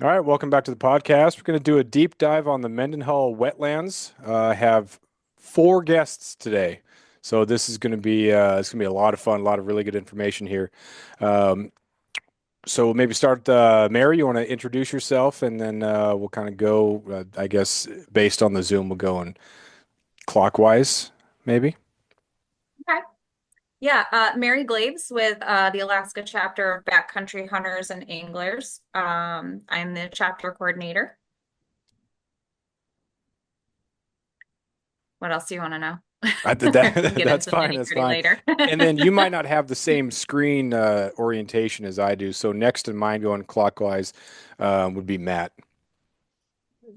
All right, welcome back to the podcast. We're going to do a deep dive on the Mendenhall Wetlands. I have four guests today, so this is going to be a lot of fun, a lot of really good information here. Um, so we'll maybe start. Mary, you want to introduce yourself, and then we'll kind of go. I guess based on the Zoom, we'll go in clockwise, maybe. Okay. Yeah, Mary Glaves with the Alaska chapter of Backcountry Hunters and Anglers. I'm the chapter coordinator. What else do you want to know? We can get That's into the fine. That's nitty-gritty fine. later. And then you might not have the same screen orientation as I do. So next in mine, going clockwise, would be Matt.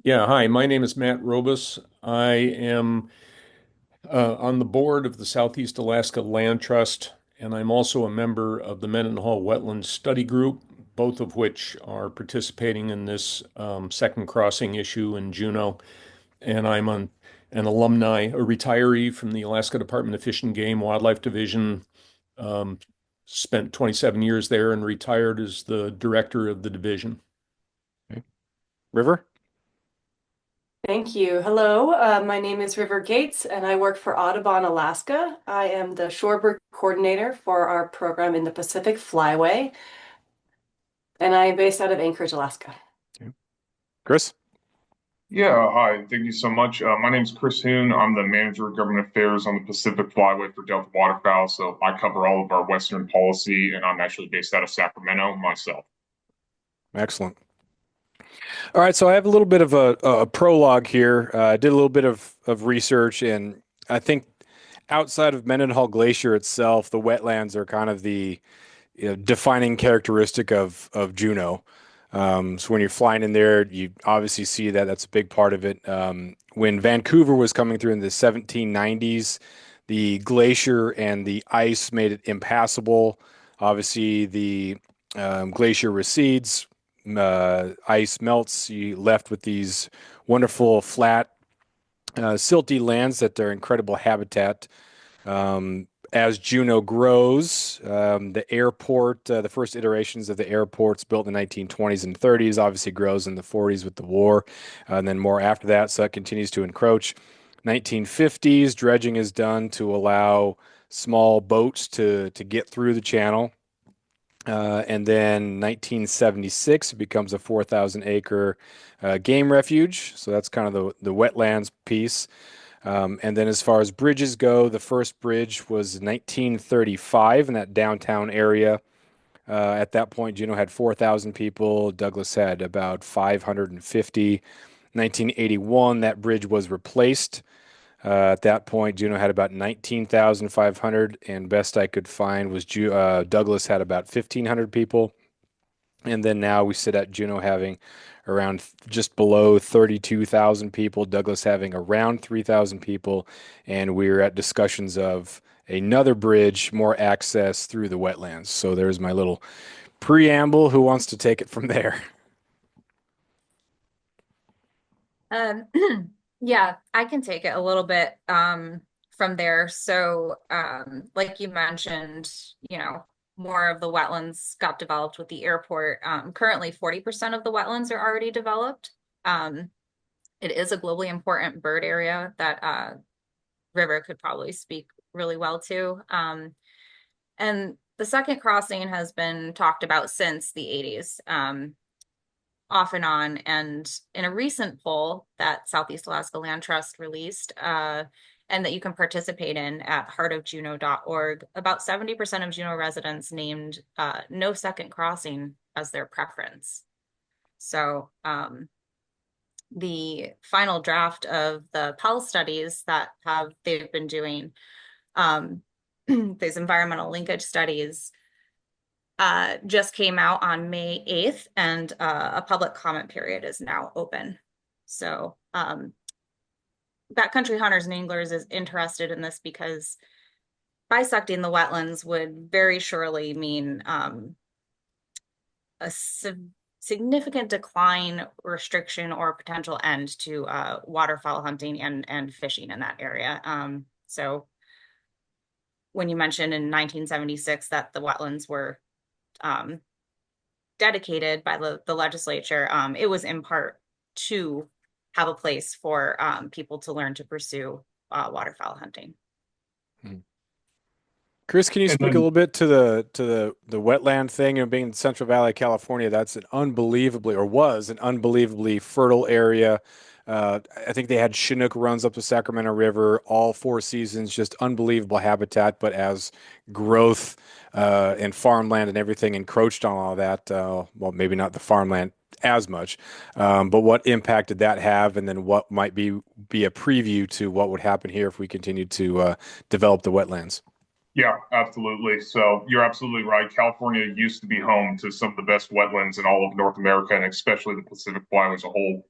Yeah, hi, my name is Matt Robus. I am on the board of the Southeast Alaska Land Trust, and I'm also a member of the Mendenhall Wetlands Study Group, both of which are participating in this second crossing issue in Juneau. And an alumni, a retiree from the Alaska Department of Fish and Game Wildlife Division, um, spent 27 years there and retired as the director of the division. Okay. River? Thank you. Hello, my name is River Gates and I work for Audubon Alaska. I am the shorebird coordinator for our program in the Pacific Flyway, and I am based out of Anchorage, Alaska. Okay. Chris? Yeah, hi. Thank you so much. My name is Chris Hoon. I'm the manager of government affairs on the Pacific Flyway for Delta Waterfowl. So I cover all of our Western policy, and I'm actually based out of Sacramento myself. Excellent. All right, so I have a little bit of a prologue here. I did a little bit of research, and I think outside of Mendenhall Glacier itself, the wetlands are kind of the defining characteristic of Juneau. So when you're flying in there, you obviously see that that's a big part of it. When Vancouver was coming through in the 1790s, the glacier and the ice made it impassable. Obviously, the glacier recedes, ice melts. You left with these wonderful flat, silty lands that are incredible habitat. As Juneau grows, the airport, the first iterations of the airports built in the 1920s and 30s, obviously grows in the 40s with the war, and then more after that. So it continues to encroach. 1950s, dredging is done to allow small boats to get through the channel. And then 1976 it becomes a 4,000 acre game refuge. So that's kind of the wetlands piece. And then as far as bridges go, the first bridge was 1935 in that downtown area. At that point, Juneau had 4,000 people. Douglas had about 550. 1981, that bridge was replaced. At that point, Juneau had about 19,500, and best I could find was Douglas had about 1,500 people. And then now we sit at Juneau having around just below 32,000 people, Douglas having around 3,000 people, and we're at discussions of another bridge, more access through the wetlands. So there's my little preamble. Who wants to take it from there? Um, yeah, I can take it a little bit from there. So, like you mentioned, you know, more of the wetlands got developed with the airport. Currently, 40% of the wetlands are already developed. Um, it is a globally important bird area that River could probably speak really well to. And the second crossing has been talked about since the 80s. Off and on. And in a recent poll that Southeast Alaska Land Trust released, and that you can participate in at heartofjuneau.org, about 70% of Juneau residents named no second crossing as their preference. So the final draft of the Pell studies that they've been doing, these environmental linkage studies, just came out on May 8th, and a public comment period is now open. So Backcountry Hunters and Anglers is interested in this because bisecting the wetlands would very surely mean a significant decline, restriction, or potential end to waterfowl hunting and fishing in that area. So when you mentioned in 1976 that the wetlands were um, dedicated by the legislature, it was in part to have a place for people to learn to pursue waterfowl hunting. Chris, can you And speak a then little bit to the wetland thing? Being in the Central Valley of California, that's an unbelievably, or was an unbelievably fertile area. I think they had Chinook runs up the Sacramento River all 4 seasons, just unbelievable habitat. But as growth and farmland and everything encroached on all that, well, maybe not the farmland as much, but what impact did that have? And then what might be a preview to what would happen here if we continued to develop the wetlands? Yeah, absolutely. So you're absolutely right. California used to be home to some of the best wetlands in all of North America, and especially the Pacific Flyway as a whole.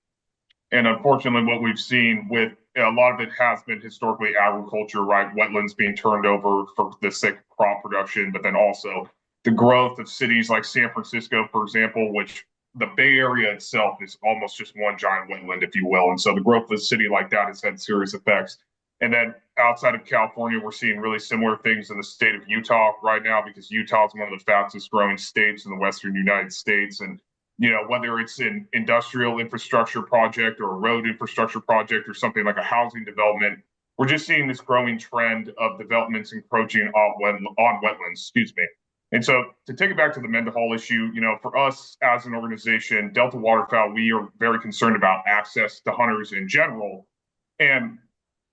And unfortunately, what we've seen with a lot of it has been historically agriculture, right? Wetlands being turned over for the sake of crop production, but then also the growth of cities like San Francisco, for example, which the Bay Area itself is almost just one giant wetland, if you will. And so the growth of a city like that has had serious effects. And then outside of California, we're seeing really similar things in the state of Utah right now, because Utah is one of the fastest growing states in the Western United States. And whether it's an industrial infrastructure project or a road infrastructure project or something like a housing development, we're just seeing this growing trend of developments encroaching on wetlands, excuse me. And so to take it back to the Mendenhall issue, for us as an organization, Delta Waterfowl, we are very concerned about access to hunters in general. And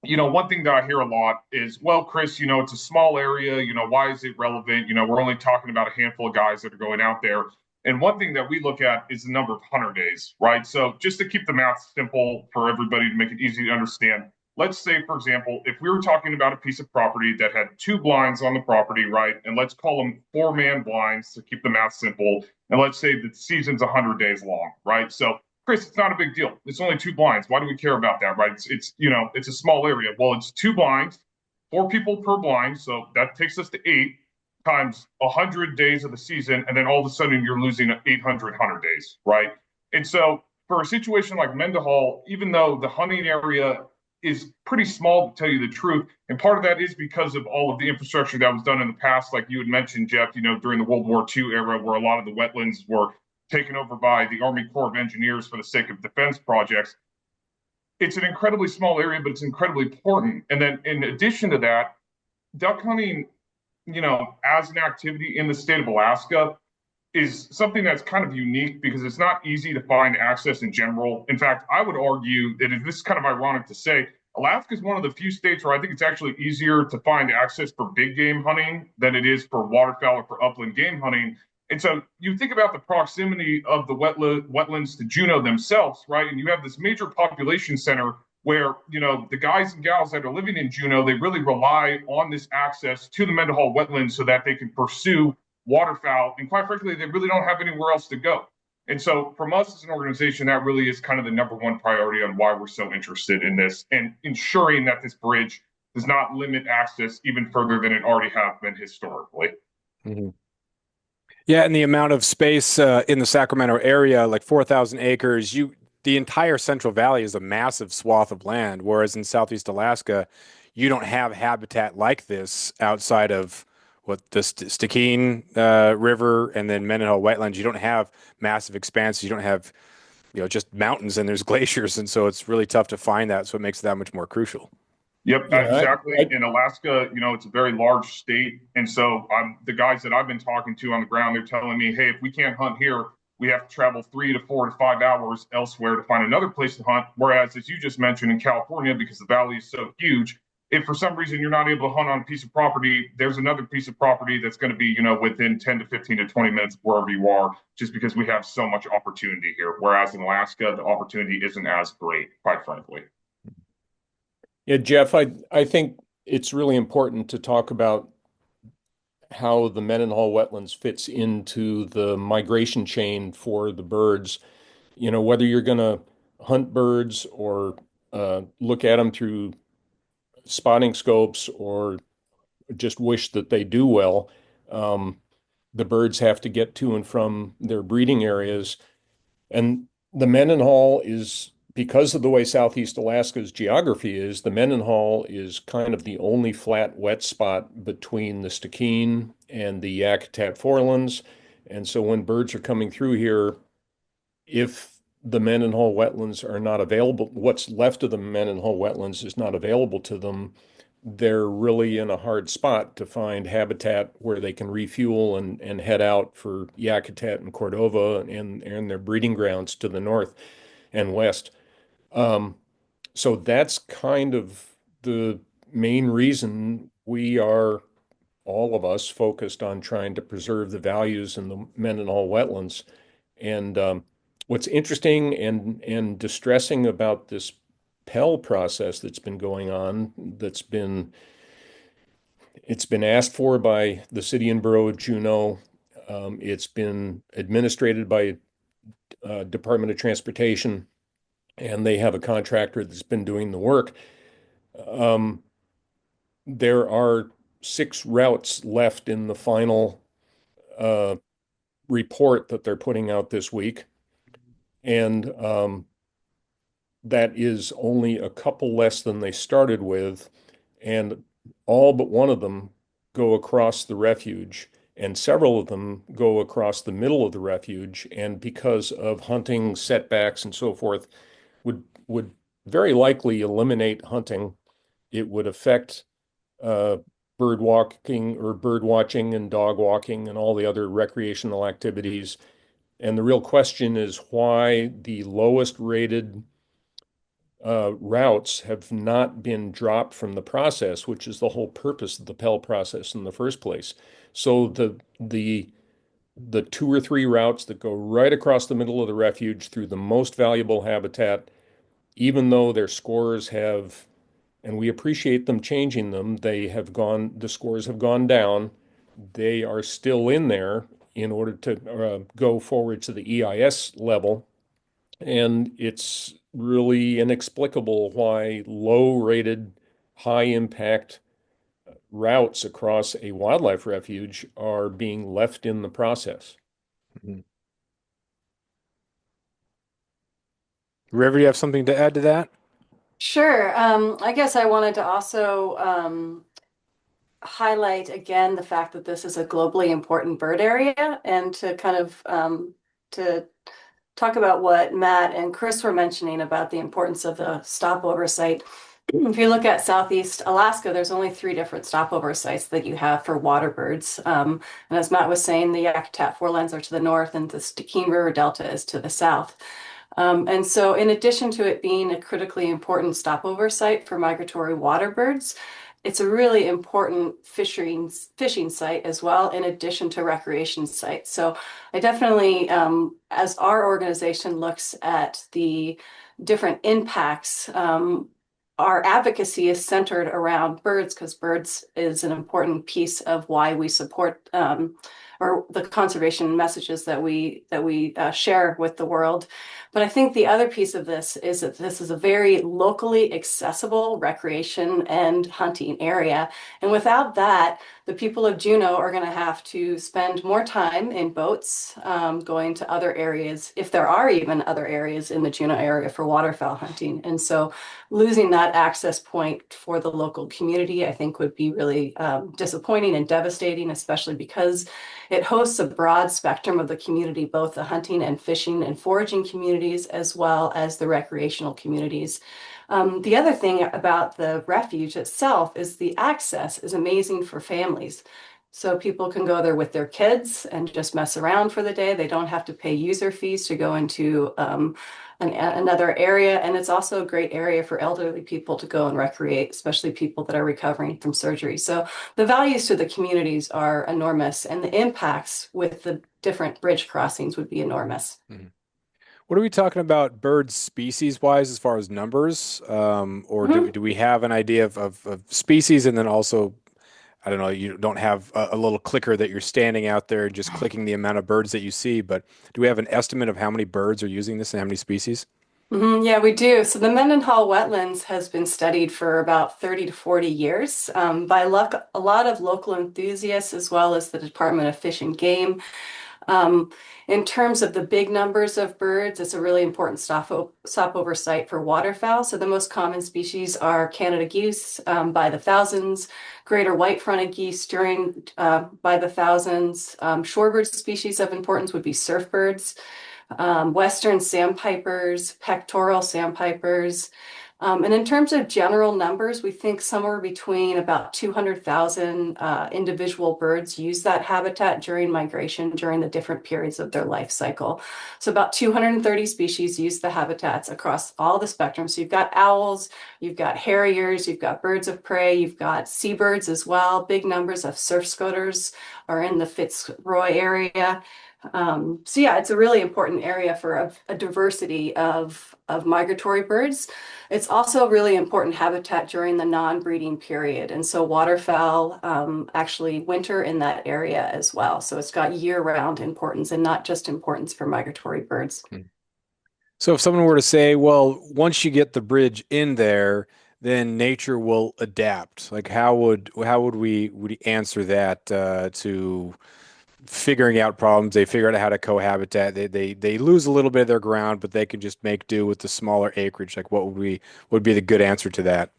one thing that I hear a lot is, well, Chris, it's a small area. Why is it relevant? We're only talking about a handful of guys that are going out there. And one thing that we look at is the number of hunter days, right? So just to keep the math simple for everybody to make it easy to understand, let's say, for example, if we were talking about a piece of property that had 2 blinds on the property, right? And let's call them 4-man blinds to keep the math simple. And let's say the season's 100 days long, right? So Chris, it's not a big deal. It's only 2 blinds. Why do we care about that, right? It's a small area. Well, it's 2 blinds, 4 people per blind. So that takes us to 8 times 100 days of the season. And then all of a sudden you're losing 800 hunter days, right? And so for a situation like Mendenhall, even though the hunting area is pretty small, to tell you the truth, and part of that is because of all of the infrastructure that was done in the past, like you had mentioned, Jeff, during the World War II era, where a lot of the wetlands were taken over by the Army Corps of Engineers for the sake of defense projects. It's an incredibly small area, but it's incredibly important. And then in addition to that, duck hunting, as an activity in the state of Alaska is something that's kind of unique because it's not easy to find access in general. In fact, I would argue that this is kind of ironic to say, Alaska is one of the few states where I think it's actually easier to find access for big game hunting than it is for waterfowl or for upland game hunting. And so you think about the proximity of the wetlands to Juneau themselves, right? And you have this major population center where, the guys and gals that are living in Juneau, they really rely on this access to the Mendenhall Wetlands so that they can pursue waterfowl. And quite frankly, they really don't have anywhere else to go. And so from us as an organization, that really is kind of the number one priority on why we're so interested in this and ensuring that this bridge does not limit access even further than it already has been historically. Mm-hmm. Yeah, and the amount of space in the Sacramento area, like 4,000 acres, the entire Central Valley is a massive swath of land, whereas in Southeast Alaska, you don't have habitat like this outside of what the Stikine River and then Mendenhall Wetlands. You don't have massive expanses. You don't have, just mountains and there's glaciers, and so it's really tough to find that. So it makes it that much more crucial. Yep, Yeah, exactly. In Alaska, it's a very large state. And so the guys that I've been talking to on the ground, they're telling me, hey, if we can't hunt here, we have to travel 3 to 4 to 5 hours elsewhere to find another place to hunt. Whereas, as you just mentioned, in California, because the valley is so huge, if for some reason you're not able to hunt on a piece of property, there's another piece of property that's going to be, within 10 to 15 to 20 minutes of wherever you are, just because we have so much opportunity here. Whereas in Alaska, the opportunity isn't as great, quite frankly. Yeah, Jeff, I think it's really important to talk about how the Mendenhall Wetlands fits into the migration chain for the birds. Whether you're going to hunt birds or look at them through spotting scopes or just wish that they do well, the birds have to get to and from their breeding areas. And the Mendenhall is, because of the way Southeast Alaska's geography is, the Mendenhall is kind of the only flat wet spot between the Stikine and the Yakutat forelands. And so when birds are coming through here, if the Mendenhall wetlands are not available, what's left of the Mendenhall wetlands is not available to them, they're really in a hard spot to find habitat where they can refuel and head out for Yakutat and Cordova and their breeding grounds to the north and west. So that's kind of the main reason we are, all of us, focused on trying to preserve the values in the Mendenhall wetlands. And what's interesting and distressing about this Pell process that's been going on, it's been asked for by the city and borough of Juneau. It's been administrated by Department of Transportation, and they have a contractor that's been doing the work. There are 6 routes left in the final report that they're putting out this week. And that is only a couple less than they started with. And all but one of them go across the refuge, and several of them go across the middle of the refuge. And because of hunting setbacks and so forth, would very likely eliminate hunting. It would affect bird walking or bird watching and dog walking and all the other recreational activities. And the real question is why the lowest rated routes have not been dropped from the process, which is the whole purpose of the Pell process in the first place. So the 2 or 3 routes that go right across the middle of the refuge through the most valuable habitat, even though their scores have, and we appreciate them changing them, the scores have gone down. They are still in there in order to go forward to the EIS level. And it's really inexplicable why low-rated, high-impact routes across a wildlife refuge are being left in the process. River, do you have something to add to that? Sure. I guess I wanted to also highlight again the fact that this is a globally important bird area, and to kind of to talk about what Matt and Chris were mentioning about the importance of the stopover site. If you look at Southeast Alaska, there's only 3 different stopover sites that you have for water birds. And as Matt was saying, the Yakutat forelands are to the north and the Stikine River Delta is to the south. And so in addition to it being a critically important stopover site for migratory water birds, it's a really important fishing site as well, in addition to recreation sites. So I definitely, as our organization looks at the different impacts, our advocacy is centered around birds, because birds is an important piece of why we support or the conservation messages that we share with the world. But I think the other piece of this is that this is a very locally accessible recreation and hunting area. And without that, the people of Juneau are going to have to spend more time in boats, going to other areas, if there are even other areas in the Juneau area for waterfowl hunting. And so losing that access point for the local community, I think, would be really disappointing and devastating, especially because it hosts a broad spectrum of the community, both the hunting and fishing and foraging communities, as well as the recreational communities. The other thing about the refuge itself is the access is amazing for families. So people can go there with their kids and just mess around for the day. They don't have to pay user fees to go into another area. And it's also a great area for elderly people to go and recreate, especially people that are recovering from surgery. So the values to the communities are enormous, and the impacts with the different bridge crossings would be enormous. Mm-hmm. What are we talking about birds species wise as far as numbers? Or do we have an idea of species, and then also, I don't know, you don't have a little clicker that you're standing out there just clicking the amount of birds that you see, but do we have an estimate of how many birds are using this and how many species? Yeah, we do. So the Mendenhall Wetlands has been studied for about 30 to 40 years by a lot of local enthusiasts, as well as the Department of Fish and Game. Um, in terms of the big numbers of birds, it's a really important stopover site for waterfowl. So the most common species are Canada geese by the thousands, greater white-fronted geese by the thousands. Shorebird species of importance would be surfbirds, western sandpipers, pectoral sandpipers. And in terms of general numbers, we think somewhere between about 200,000 individual birds use that habitat during migration during the different periods of their life cycle. So about 230 species use the habitats across all the spectrum. So you've got owls, you've got harriers, you've got birds of prey, you've got seabirds as well. Big numbers of surf scoters are in the Fitzroy area. So yeah, it's a really important area for a diversity of migratory birds. It's also a really important habitat during the non-breeding period. And so waterfowl actually winter in that area as well. So it's got year-round importance and not just importance for migratory birds. So if someone were to say, well, once you get the bridge in there, then nature will adapt. Like how would we answer that to figuring out problems? They figure out how to cohabitat. They lose a little bit of their ground, but they can just make do with the smaller acreage. Like what would be the good answer to that?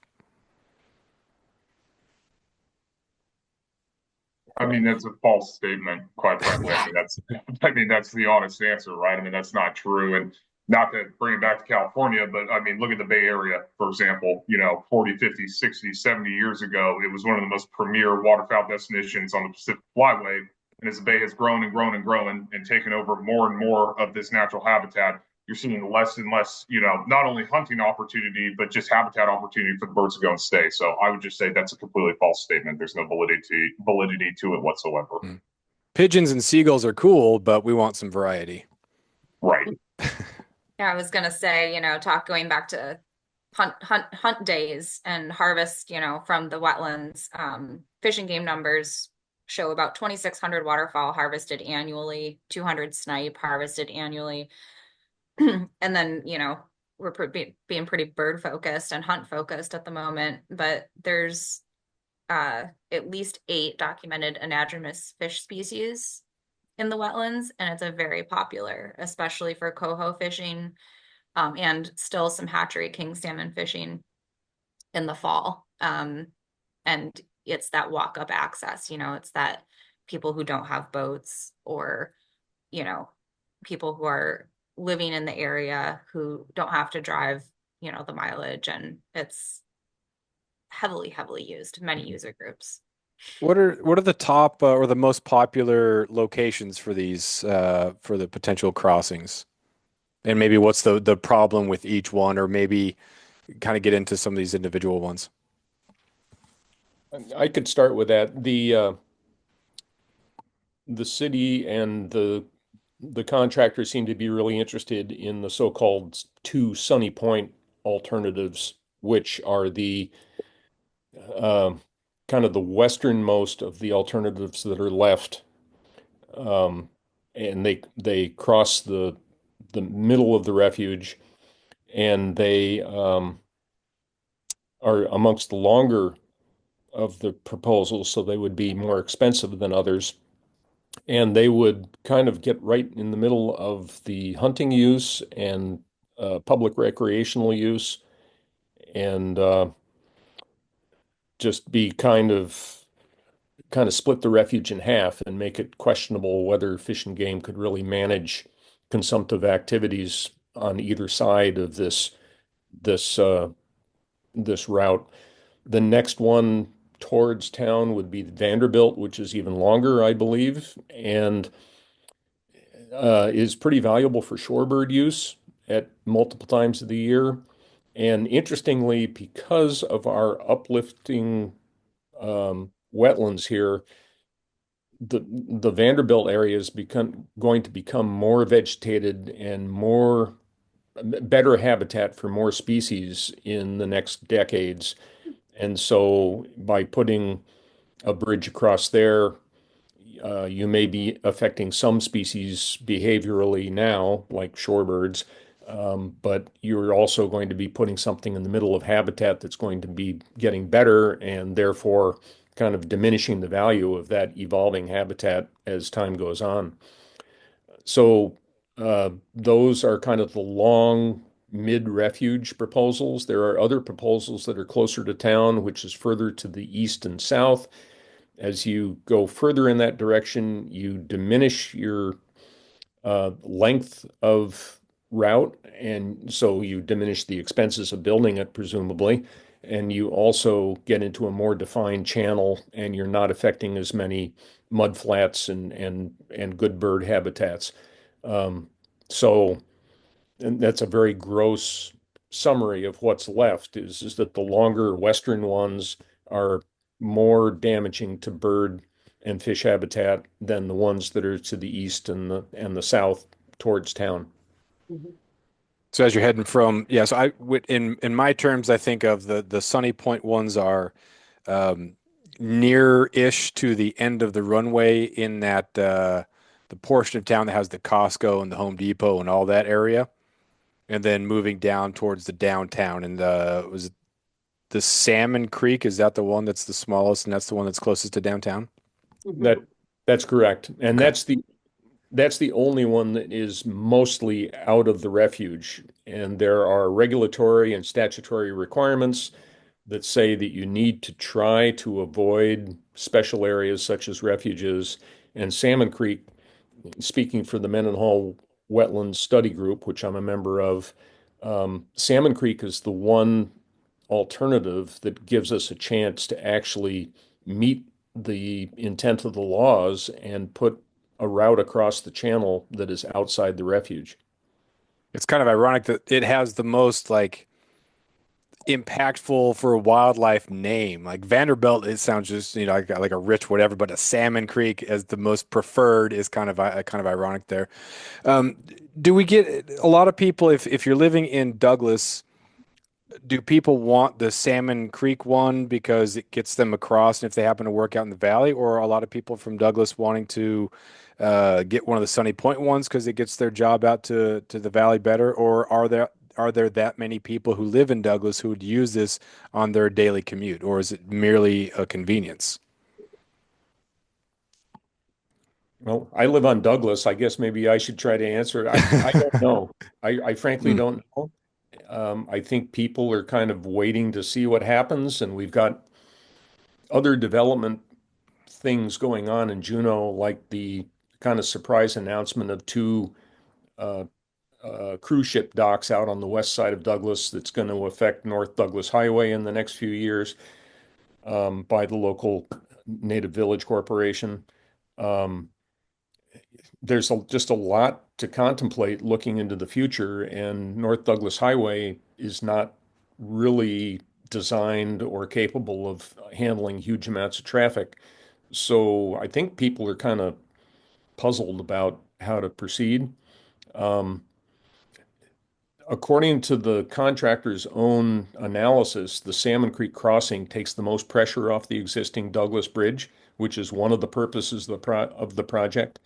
I mean, that's a false statement, quite frankly. I mean, that's the honest answer, right? I mean, that's not true. And not to bring it back to California, but I mean, look at the Bay Area, for example, 40, 50, 60, 70 years ago, it was one of the most premier waterfowl destinations on the Pacific Flyway. And as the bay has grown and grown and grown and taken over more and more of this natural habitat, you're seeing less and less, not only hunting opportunity, but just habitat opportunity for the birds to go and stay. So I would just say that's a completely false statement. There's no validity to it whatsoever. Mm. Pigeons and seagulls are cool, but we want some variety. Right. Yeah, I was gonna say, going back to hunt days and harvest, from the wetlands. Fishing game numbers show about 2,600 waterfowl harvested annually, 200 snipe harvested annually. And then, we're being pretty bird focused and hunt focused at the moment, but there's at least 8 documented anadromous fish species in the wetlands, and it's a very popular, especially for coho fishing, and still some hatchery king salmon fishing in the fall. And it's that walk up access, it's that people who don't have boats or, people who are living in the area who don't have to drive, the mileage, and it's heavily used, many user groups. What are the top or the most popular locations for these for the potential crossings? And maybe what's the problem with each one, or maybe kind of get into some of these individual ones. I could start with that. The city and the contractors seem to be really interested in the so-called 2 Sunny Point alternatives, which are the kind of the westernmost of the alternatives that are left. And they cross the middle of the refuge, and they are amongst the longer of the proposals, so they would be more expensive than others. And they would kind of get right in the middle of the hunting use and public recreational use, and just be kind of split the refuge in half and make it questionable whether Fish and Game could really manage consumptive activities on either side of this this route. The next one towards town would be Vanderbilt, which is even longer, I believe, and is pretty valuable for shorebird use at multiple times of the year. And interestingly, because of our uplifting wetlands here, the Vanderbilt area is going to become more vegetated and more better habitat for more species in the next decades. And so by putting a bridge across there, you may be affecting some species behaviorally now, like shorebirds, but you're also going to be putting something in the middle of habitat that's going to be getting better, and therefore kind of diminishing the value of that evolving habitat as time goes on. So those are kind of the long mid-refuge proposals. There are other proposals that are closer to town, which is further to the east and south. As you go further in that direction, you diminish your length of route, and so you diminish the expenses of building it, presumably, and you also get into a more defined channel, and you're not affecting as many mud flats and good bird habitats. Um, so, and that's a very gross summary of what's left is that the longer western ones are more damaging to bird and fish habitat than the ones that are to the east and the south towards town. Mhm. So as you're heading from, yeah, so in my terms, I think of the Sunny Point ones are um, near-ish to the end of the runway in that the portion of town that has the Costco and the Home Depot and all that area, and then moving down towards the downtown. And was it the Salmon Creek? Is that the one that's the smallest and that's the one that's closest to downtown? That that's correct. And Okay. that's the only one that is mostly out of the refuge. And there are regulatory and statutory requirements that say that you need to try to avoid special areas such as refuges. And Salmon Creek, speaking for the Mendenhall Wetlands Study Group, which I'm a member of, Salmon Creek is the one alternative that gives us a chance to actually meet the intent of the laws and put a route across the channel that is outside the refuge. It's kind of ironic that it has the most like impactful for a wildlife name. Like Vanderbilt, it sounds just, like a rich whatever, but a Salmon Creek as the most preferred is kind of ironic there. Um, do we get a lot of people if you're living in Douglas, do people want the Salmon Creek one because it gets them across and if they happen to work out in the valley, or are a lot of people from Douglas wanting to get one of the Sunny Point ones because it gets their job out to the valley better, or are there that many people who live in Douglas who would use this on their daily commute, or is it merely a convenience? Well, I live on Douglas. I guess maybe I should try to answer. I don't know. I frankly Hmm. don't know. I think people are kind of waiting to see what happens, and we've got other development things going on in Juneau, like the kind of surprise announcement of two uh, cruise ship docks out on the west side of Douglas that's going to affect North Douglas Highway in the next few years by the local Native Village Corporation. Um, there's just a lot to contemplate looking into the future, and North Douglas Highway is not really designed or capable of handling huge amounts of traffic. So I think people are kind of puzzled about how to proceed. Um, According to the contractor's own analysis, the Salmon Creek crossing takes the most pressure off the existing Douglas Bridge, which is one of the purposes of the project.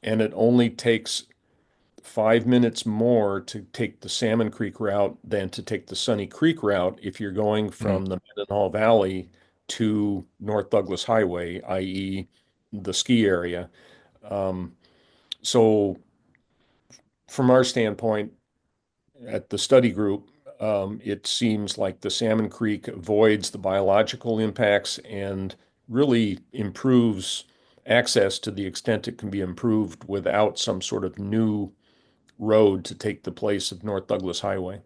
And it only takes 5 minutes more to take the Salmon Creek route than to take the Sunny Creek route if you're going Hmm. from the Mendenhall Valley to North Douglas Highway, i.e., the ski area. Um, so, from our standpoint at the study group, it seems like the Salmon Creek avoids the biological impacts and really improves access to the extent it can be improved without some sort of new road to take the place of North Douglas Highway.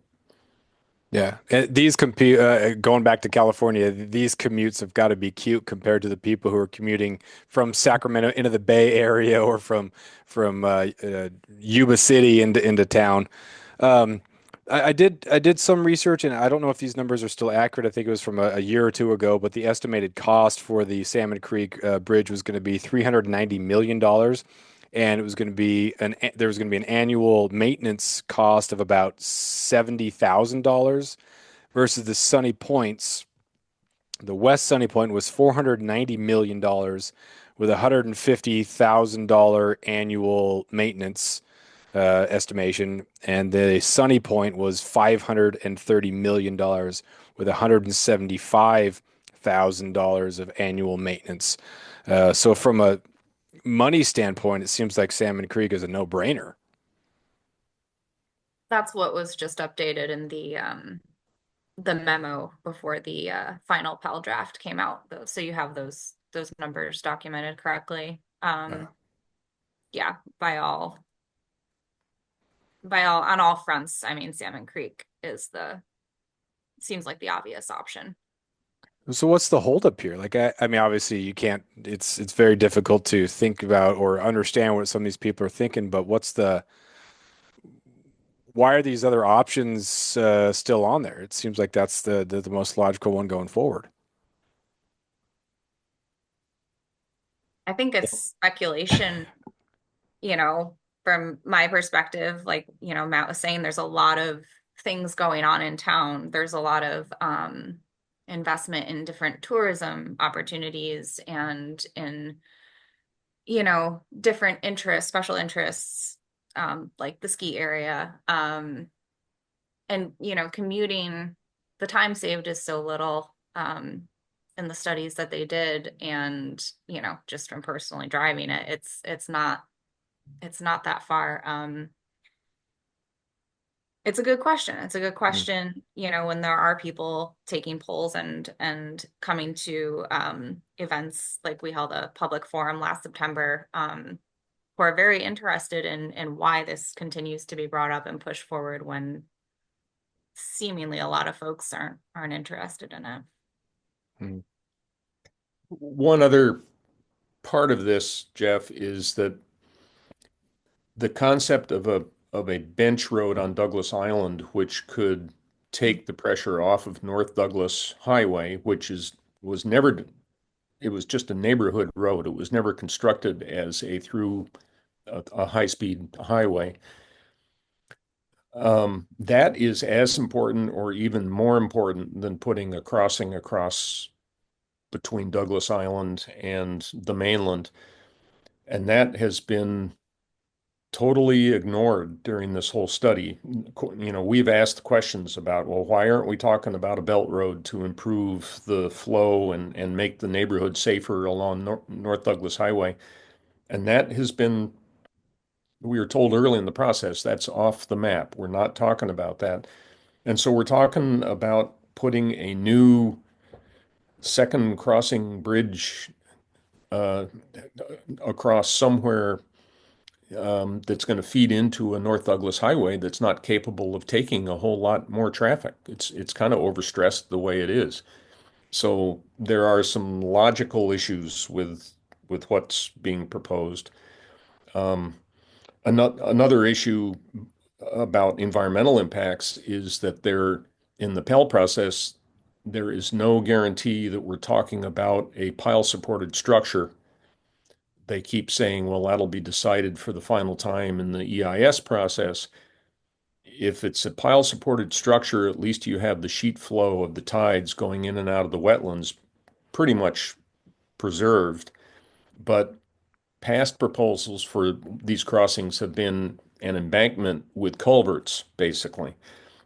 Yeah, and these compute going back to California, these commutes have got to be cute compared to the people who are commuting from Sacramento into the Bay Area or from Yuba City into town. Um, I did some research, and I don't know if these numbers are still accurate. I think it was from a year or two ago, but the estimated cost for the Salmon Creek Bridge was going to be $390 million, and it was going to be there was going to be an annual maintenance cost of about $70,000 versus the Sunny Points. The West Sunny Point was $490 million with $150,000 annual maintenance estimation, and the Sunny Point was $530 million with $175,000 of annual maintenance. So money standpoint, it seems like Salmon Creek is a no-brainer. That's what was just updated in the memo before the final Pell draft came out, though. So you have those numbers documented correctly. Yeah, on all fronts, I mean, Salmon Creek seems like the obvious option. So what's the holdup here? Like, I mean, obviously you can't, it's very difficult to think about or understand what some of these people are thinking, but why are these other options still on there? It seems like that's the most logical one going forward. I think it's speculation, from my perspective. Like, Matt was saying, there's a lot of things going on in town. There's a lot of investment in different tourism opportunities and in, different interests, special interests, like the ski area. And, commuting, the time saved is so little in the studies that they did. And, just from personally driving it, it's not that far. It's a good question. It's a good question, when there are people taking polls and coming to events. Like we held a public forum last September, who are very interested in why this continues to be brought up and pushed forward when seemingly a lot of folks aren't interested in it. Hmm. One other part of this, Jeff, is that the concept of a bench road on Douglas Island, which could take the pressure off of North Douglas Highway, which was never, it was just a neighborhood road. It was never constructed as a high-speed highway. That is as important or even more important than putting a crossing across between Douglas Island and the mainland. And that has been totally ignored during this whole study. We've asked questions about, well, why aren't we talking about a belt road to improve the flow and make the neighborhood safer along North Douglas Highway? And that has been, we were told early in the process, that's off the map. We're not talking about that. And so we're talking about putting a new second crossing bridge uh, across somewhere that's going to feed into a North Douglas highway that's not capable of taking a whole lot more traffic. It's kind of overstressed the way it is. So there are some logical issues with what's being proposed. Another issue about environmental impacts is that in the Pell process, there is no guarantee that we're talking about a pile supported structure. They keep saying, well, that'll be decided for the final time in the EIS process. If it's a pile supported structure, at least you have the sheet flow of the tides going in and out of the wetlands pretty much preserved. But past proposals for these crossings have been an embankment with culverts, basically,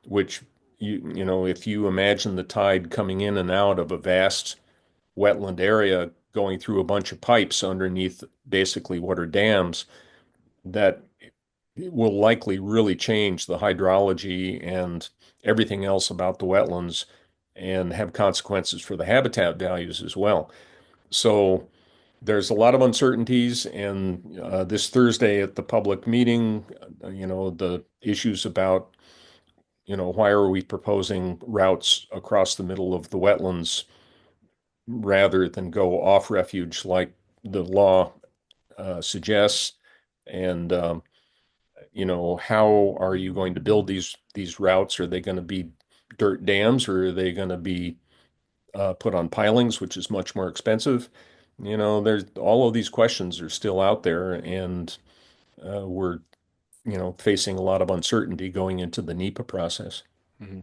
which if you imagine the tide coming in and out of a vast wetland area going through a bunch of pipes underneath basically what are dams, that will likely really change the hydrology and everything else about the wetlands and have consequences for the habitat values as well. So there's a lot of uncertainties, and this Thursday at the public meeting, the issues about, why are we proposing routes across the middle of the wetlands rather than go off refuge like the law suggests, and how are you going to build these routes? Are they going to be dirt dams, or are they going to be put on pilings, which is much more expensive? There's all of these questions are still out there, and we're facing a lot of uncertainty going into the NEPA process. Mhm.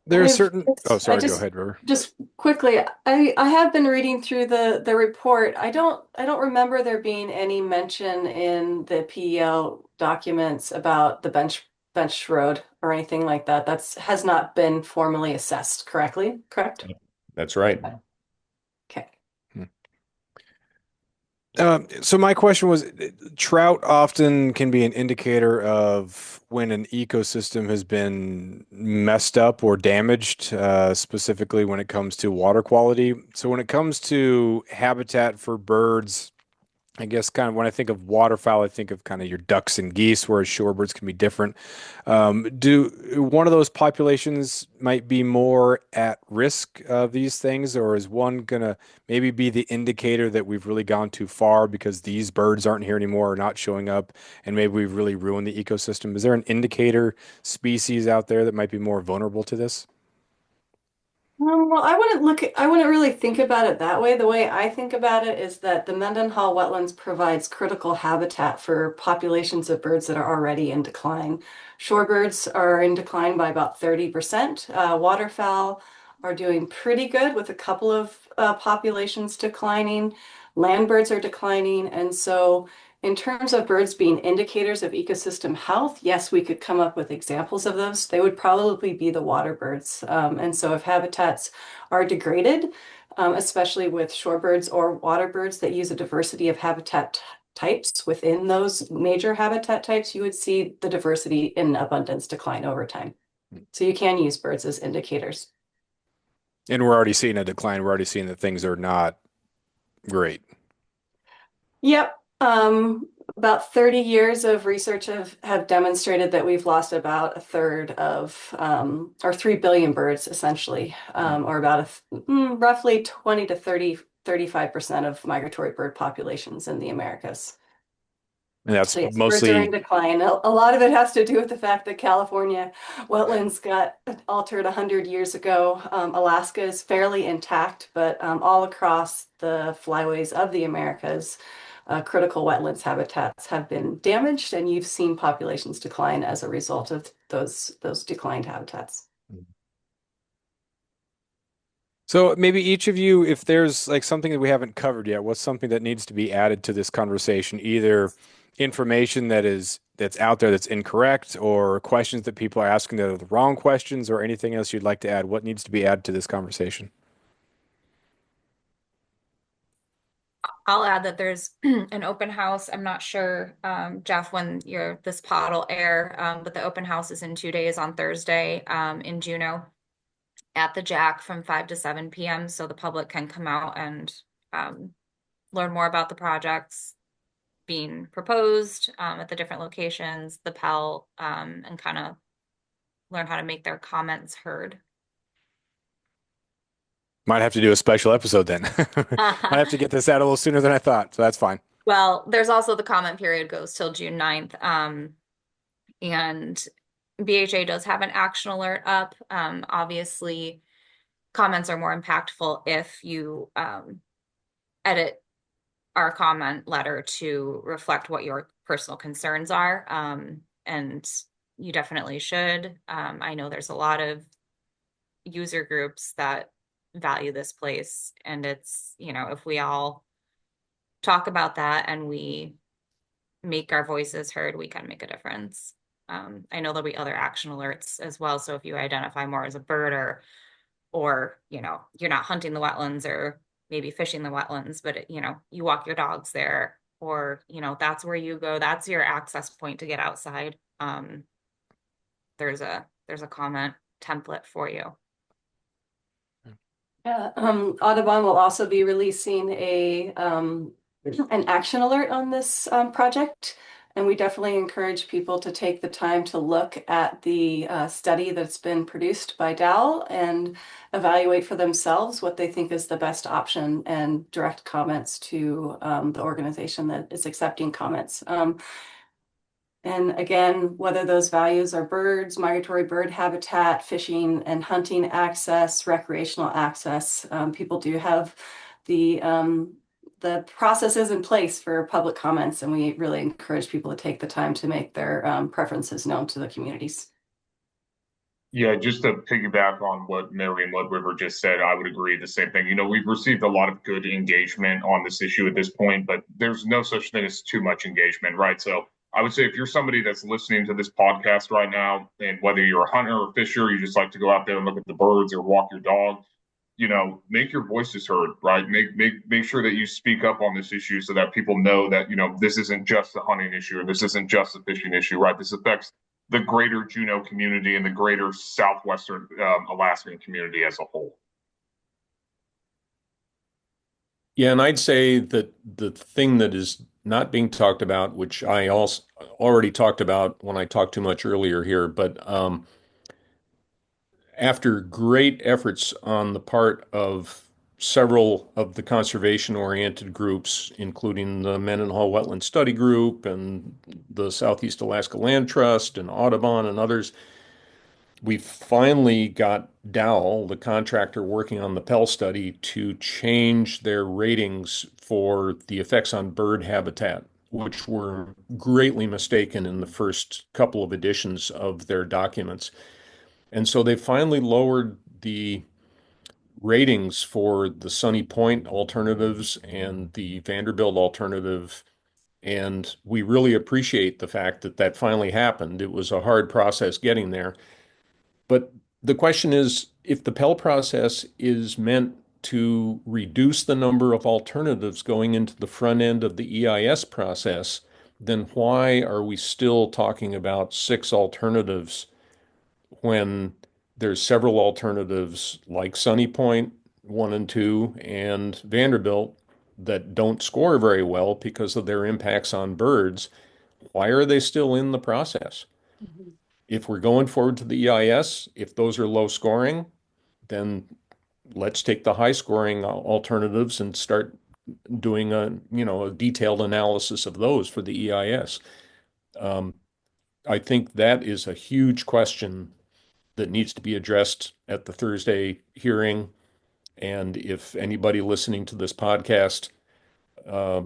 There are certain. Oh, I sorry. Go ahead, River. just quickly, I have been reading through the report. I don't remember there being any mention in the PEL documents about the bench road or anything like that. Has not been formally assessed correctly, correct? That's right. Okay. Hmm. So my question was, trout often can be an indicator of when an ecosystem has been messed up or damaged, specifically when it comes to water quality. So when it comes to habitat for birds, I guess kind of when I think of waterfowl, I think of kind of your ducks and geese, whereas shorebirds can be different. Do one of those populations might be more at risk of these things, or is one gonna maybe be the indicator that we've really gone too far because these birds aren't here anymore or not showing up, and maybe we've really ruined the ecosystem? Is there an indicator species out there that might be more vulnerable to this? Well, I wouldn't really think about it that way. The way I think about it is that the Mendenhall Wetlands provides critical habitat for populations of birds that are already in decline. Shorebirds are in decline by about 30%. Waterfowl are doing pretty good with a couple of populations declining. Land birds are declining. And so in terms of birds being indicators of ecosystem health, yes, we could come up with examples of those. They would probably be the water birds. And so if habitats are degraded, especially with shorebirds or water birds that use a diversity of habitat types within those major habitat types, you would see the diversity in abundance decline over time. So you can use birds as indicators. And we're already seeing a decline. We're already seeing that things are not great. Yep. About 30 years of research have demonstrated that we've lost about a third of, or 3 billion birds essentially, or about roughly 20 to 35% of migratory bird populations in the Americas. And that's So yes, birds are in mostly. decline. A lot of it has to do with the fact that California wetlands got altered 100 years ago. Alaska is fairly intact, but all across the flyways of the Americas, critical wetlands habitats have been damaged, and you've seen populations decline as a result of those declined habitats. So maybe each of you, if there's like something that we haven't covered yet, what's something that needs to be added to this conversation? Either information that's out there that's incorrect, or questions that people are asking that are the wrong questions, or anything else you'd like to add. What needs to be added to this conversation? I'll add that there's an open house. I'm not sure, Jeff, when this pod will air, but the open house is in 2 days on Thursday, in Juneau at the Jack from 5 to 7 p.m. So the public can come out and learn more about the projects being proposed at the different locations, the Pell, and kind of learn how to make their comments heard. Might have to do a special episode then. Might have to get this out a little sooner than I thought, so that's fine. Well, there's also the comment period goes till June 9th. And BHA does have an action alert up. Obviously, comments are more impactful if you edit our comment letter to reflect what your personal concerns are. And you definitely should. I know there's a lot of user groups that value this place, and it's, if we all talk about that and we make our voices heard, we can make a difference. I know there'll be other action alerts as well. So if you identify more as a bird, or you're not hunting the wetlands or maybe fishing the wetlands, but you walk your dogs there, or that's where you go. That's your access point to get outside. There's a comment template for you. Yeah, Audubon will also be releasing an action alert on this project, and we definitely encourage people to take the time to look at the study that's been produced by Dowell and evaluate for themselves what they think is the best option, and direct comments to the organization that is accepting comments. And again, whether those values are birds, migratory bird habitat, fishing and hunting access, recreational access, people do have the processes in place for public comments, and we really encourage people to take the time to make their preferences known to the communities. Yeah, just to piggyback on what Mary and what River just said, I would agree the same thing. We've received a lot of good engagement on this issue at this point, but there's no such thing as too much engagement, right? So I would say if you're somebody that's listening to this podcast right now, and whether you're a hunter or fisher, you just like to go out there and look at the birds or walk your dog, make your voices heard, right? Make sure that you speak up on this issue so that people know that, this isn't just a hunting issue or this isn't just a fishing issue, right? This affects the greater Juneau community and the greater southwestern Alaskan community as a whole. Yeah, and I'd say that the thing that is not being talked about, which I also already talked about when I talked too much earlier here, but after great efforts on the part of several of the conservation-oriented groups, including the Mendenhall Wetland Study Group and the Southeast Alaska Land Trust and Audubon and others, we finally got Dowell, the contractor working on the Pell study, to change their ratings for the effects on bird habitat, which were greatly mistaken in the first couple of editions of their documents. And so they finally lowered the ratings for the Sunny Point alternatives and the Vanderbilt alternative. And we really appreciate the fact that that finally happened. It was a hard process getting there. But the question is, if the Pell process is meant to reduce the number of alternatives going into the front end of the EIS process, then why are we still talking about 6 alternatives when there's several alternatives like Sunny Point 1 and 2 and Vanderbilt that don't score very well because of their impacts on birds? Why are they still in the process? Mhm. If we're going forward to the EIS, if those are low scoring, then let's take the high scoring alternatives and start doing a detailed analysis of those for the EIS. I think that is a huge question that needs to be addressed at the Thursday hearing. And if anybody listening to this podcast uh,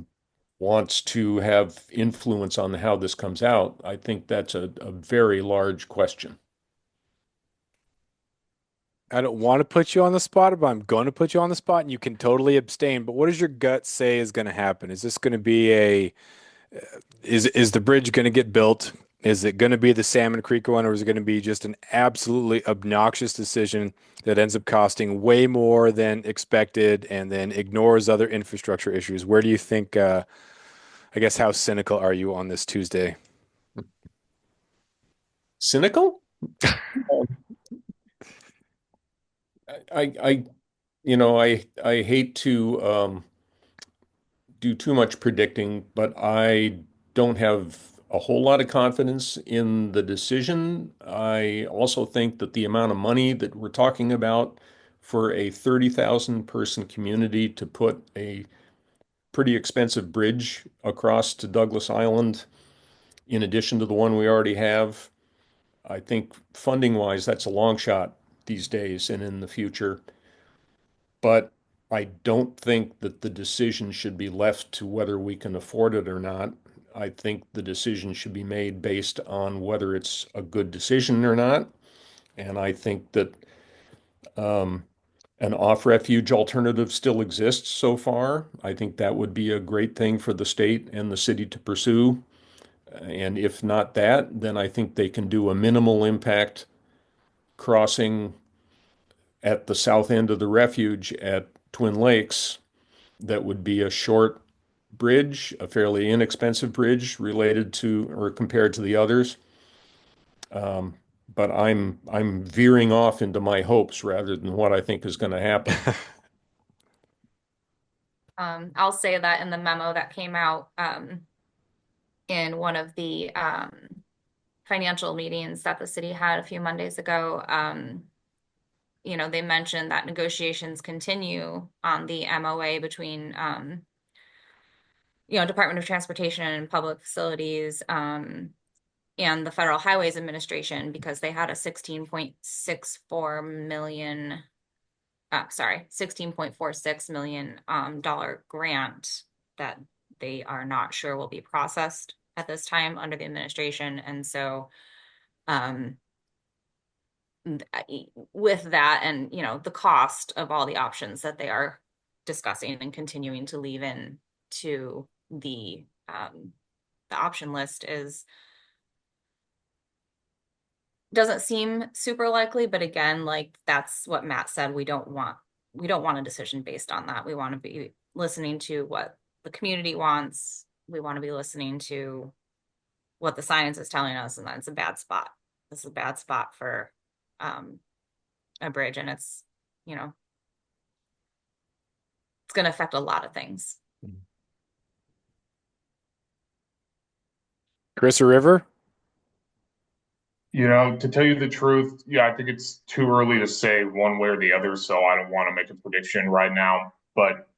wants to have influence on how this comes out, I think that's a very large question. I don't want to put you on the spot, but I'm going to put you on the spot, and you can totally abstain. But what does your gut say is going to happen? Is this going to be is the bridge going to get built? Is it going to be the Salmon Creek one, or is it going to be just an absolutely obnoxious decision that ends up costing way more than expected and then ignores other infrastructure issues? Where do you think, I guess, how cynical are you on this Tuesday? Cynical? I I hate to do too much predicting, but I don't have a whole lot of confidence in the decision. I also think that the amount of money that we're talking about for a 30,000 person community to put a pretty expensive bridge across to Douglas Island, in addition to the one we already have, I think funding wise, that's a long shot these days and in the future. But I don't think that the decision should be left to whether we can afford it or not. I think the decision should be made based on whether it's a good decision or not. And I think that um, an off-refuge alternative still exists so far. I think that would be a great thing for the state and the city to pursue. And if not that, then I think they can do a minimal impact crossing at the south end of the refuge at Twin Lakes. That would be a short bridge, a fairly inexpensive bridge related to or compared to the others. Um, but I'm veering off into my hopes rather than what I think is going to happen. I'll say that in the memo that came out in one of the financial meetings that the city had a few Mondays ago, they mentioned that negotiations continue on the MOA between Department of Transportation and Public Facilities and the Federal Highways Administration, because they had a 16.64 million, sorry, $16.46 million dollar grant that they are not sure will be processed at this time under the administration. And so with that and, the cost of all the options that they are discussing and continuing to leave in to the option list doesn't seem super likely, but again, like that's what Matt said, we don't want we don't want a decision based on that. We want to be listening to what the community wants. We want to be listening to what the science is telling us, and that's a bad spot. This is a bad spot for a bridge, and it's, you know, it's going to affect a lot of things. Chris or River? You know, to tell you the truth, yeah, I think it's too early to say one way or the other, so I don't want to make a prediction right now. But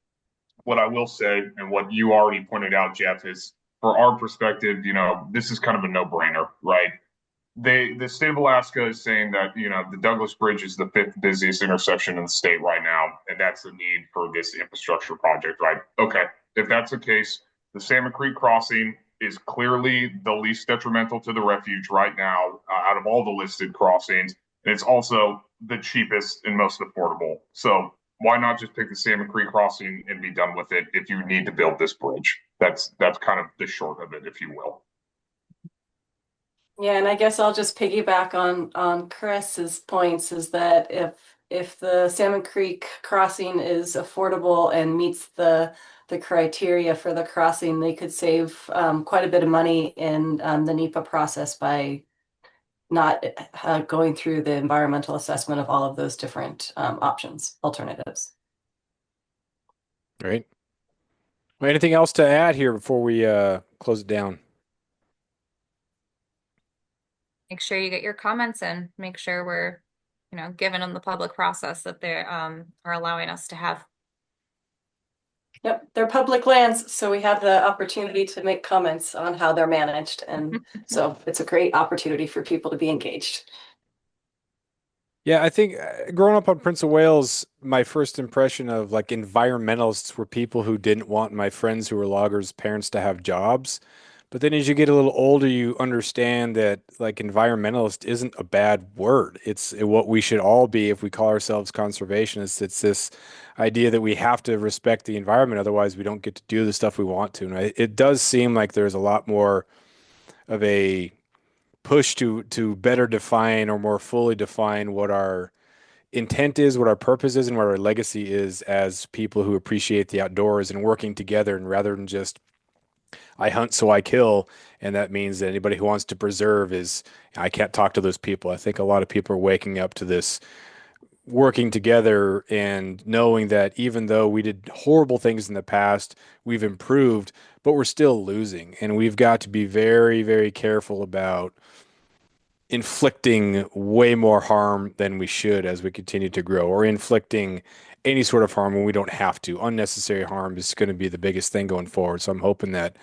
what I will say, and what you already pointed out, Jeff, is for our perspective, you know, this is kind of a no-brainer, right? The state of Alaska is saying that, you know, the Douglas Bridge is the fifth busiest intersection in the state right now, and that's the need for this infrastructure project, right? Okay, if that's the case, the Salmon Creek crossing is clearly the least detrimental to the refuge right now out of all the listed crossings. And it's also the cheapest and most affordable. So why not just pick the Salmon Creek crossing and be done with it if you need to build this bridge? That's kind of the short of it, if you will. Yeah, and I guess I'll just piggyback on Chris's points is that if the Salmon Creek crossing is affordable and meets the criteria for the crossing, they could save quite a bit of money in the NEPA process by not going through the environmental assessment of all of those different options, alternatives. Great. Well, anything else to add here before we close it down? Make sure you get your comments in. Make sure we're, you know, giving them the public process that they are allowing us to have. Yep, they're public lands, so we have the opportunity to make comments on how they're managed, and so it's a great opportunity for people to be engaged. Yeah, I think growing up on Prince of Wales, my first impression of like environmentalists were people who didn't want my friends who were loggers' parents to have jobs. But then as you get a little older, you understand that like environmentalist isn't a bad word. It's what we should all be if we call ourselves conservationists. It's this idea that we have to respect the environment, otherwise we don't get to do the stuff we want to. And it does seem like there's a lot more of a push to better define or more fully define what our intent is, what our purpose is, and what our legacy is as people who appreciate the outdoors and working together, and rather than just I hunt so I kill, and that means that anybody who wants to preserve is I can't talk to those people. I think a lot of people are waking up to this working together and knowing that even though we did horrible things in the past, we've improved, but we're still losing. And we've got to be very, very careful about inflicting way more harm than we should as we continue to grow, or inflicting any sort of harm when we don't have to. Unnecessary harm is going to be the biggest thing going forward. So I'm hoping that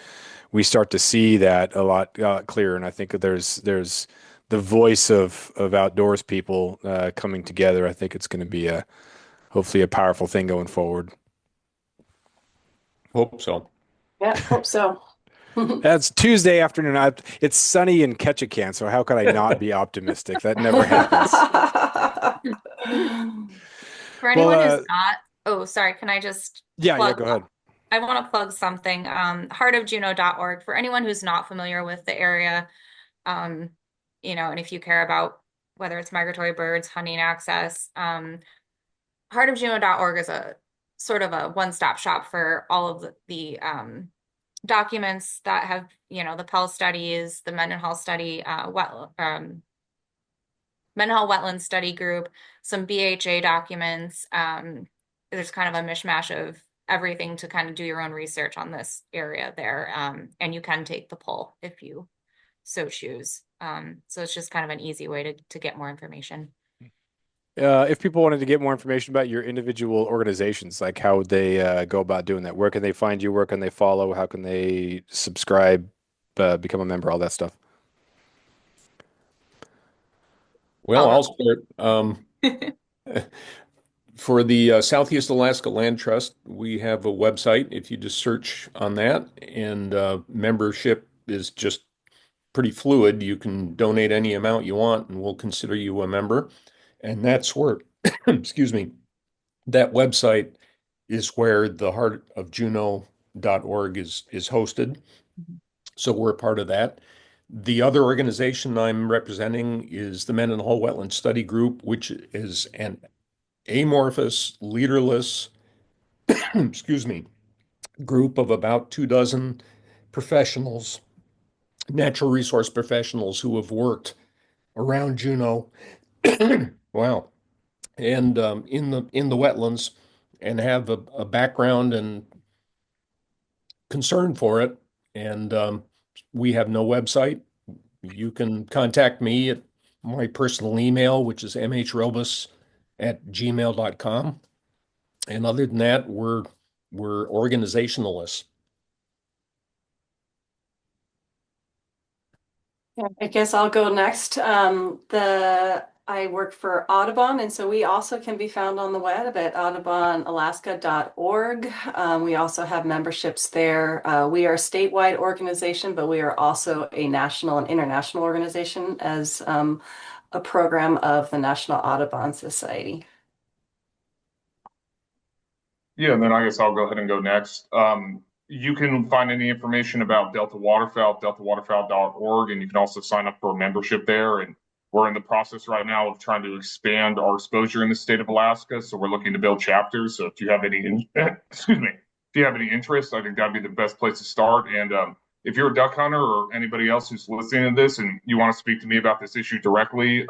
we start to see that a lot clearer. And I think that there's the voice of outdoors people coming together. I think it's going to be hopefully a powerful thing going forward. Hope so. Yeah, hope so. That's Tuesday afternoon. It's sunny in Ketchikan, so how could I not be optimistic? That never happens. For anyone Well, who's not, oh, sorry, can I just yeah, plug? go ahead. I want to plug something. Heartofjuneau.org. For anyone who's not familiar with the area, you know, and if you care about whether it's migratory birds, hunting access, heartofjuneau.org is a sort of a one-stop shop for all of the documents that have, you know, the Pell studies, the Mendenhall study, Mendenhall Wetlands study group, some BHA documents. There's kind of a mishmash of everything to kind of do your own research on this area there. And you can take the poll if you so choose. So it's just kind of an easy way to get more information. If people wanted to get more information about your individual organizations, like how would they go about doing that? Where can they find you? Where can they follow? How can they subscribe, become a member, all that stuff? Well, I'll start. For the Southeast Alaska Land Trust, we have a website. If you just search on that, and membership is just pretty fluid. You can donate any amount you want, and we'll consider you a member. And that's where, excuse me, that website is where the heartofjuneau.org is hosted. So we're a part of that. The other organization I'm representing is the Mendenhall Wetlands Study Group, which is an amorphous, leaderless, excuse me, group of about 24 professionals, natural resource professionals who have worked around Juneau, wow, and in the wetlands, and have a background and concern for it. And we have no website. You can contact me at my personal email, which is mhrobus@gmail.com. And other than that, we're organizationalists. I guess I'll go next. I work for Audubon, and so we also can be found on the web at audubonalaska.org. We also have memberships there. We are a statewide organization, but we are also a national and international organization as a program of the National Audubon Society. Yeah, and then I guess I'll go ahead and go next. You can find any information about Delta Waterfowl, deltawaterfowl.org, and you can also sign up for a membership there. And we're in the process right now of trying to expand our exposure in the state of Alaska. So we're looking to build chapters. So if you have any, excuse me, if you have any interest, I think that'd be the best place to start. And if you're a duck hunter or anybody else who's listening to this and you want to speak to me about this issue directly,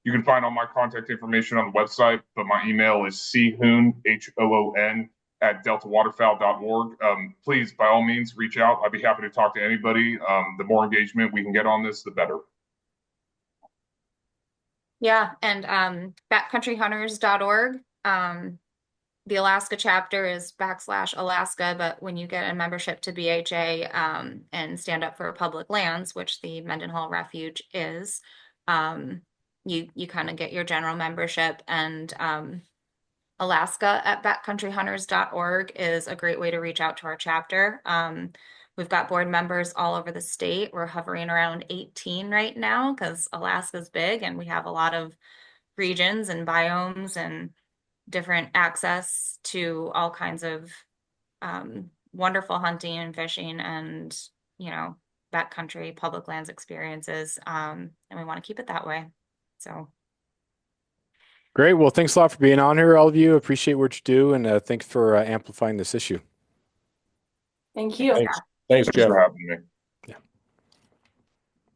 you can find all my contact information on the website, but my email is choon, HOON, at deltawaterfowl.org. Please, by all means, reach out. I'd be happy to talk to anybody. The more engagement we can get on this, the better. Yeah, and backcountryhunters.org. The Alaska chapter is /Alaska, but when you get a membership to BHA and stand up for public lands, which the Mendenhall refuge is, you kind of get your general membership. And Alaska at backcountryhunters.org is a great way to reach out to our chapter. We've got board members all over the state. We're hovering around 18 right now because Alaska's big and we have a lot of regions and biomes and different access to all kinds of wonderful hunting and fishing and, backcountry public lands experiences. And we want to keep it that way. So. Great. Well, thanks a lot for being on here, all of you. Appreciate what you do, and thanks for amplifying this issue. Thank you. Thanks, Thanks Jeff. for having me.